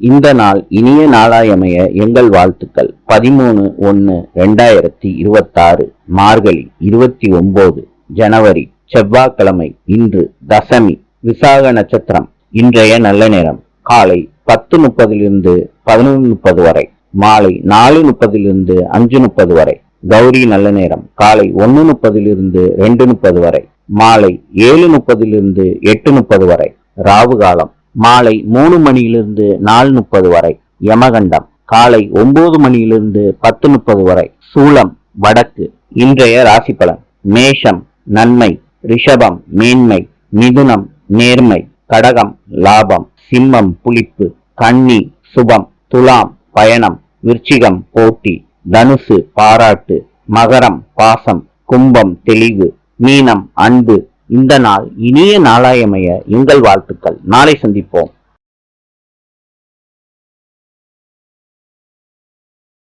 இந்த நாள் இனிய நாளாயமைய எங்கள் வாழ்த்துக்கள். 13/1/2026 மார்கழி 29 ஜனவரி செவ்வாய்க்கிழமை. இன்று தசமி. விசாக நட்சத்திரம். இன்றைய நல்ல நேரம் காலை 10:30 11:30 வரை, மாலை 4:30 5:30 வரை. கௌரி நல்ல நேரம் காலை 1:30 2:30 வரை, மாலை 7:30 8:30 வரை. ராவு காலம் மாலை 3 மணியிலிருந்து 4:30 வரை. யமகண்டம் காலை 9 மணியிலிருந்து 10:30 வரை. சூலம் வடக்கு. இன்றைய ராசி பலன். மேஷம் நன்மை, ரிஷபம் மேன்மை, மிதுனம் நேர்மை, கடகம் லாபம், சிம்மம் புளிப்பு, கன்னி சுபம், துலாம் பயணம், விருச்சிகம் போட்டி, தனுசு பாராட்டு, மகரம் பாசம், கும்பம் தெளிவு, மீனம் அன்பு. இந்த நாள் இனிய நாளாயமைய எங்கள் வாழ்த்துக்கள். நாளை சந்திப்போம்.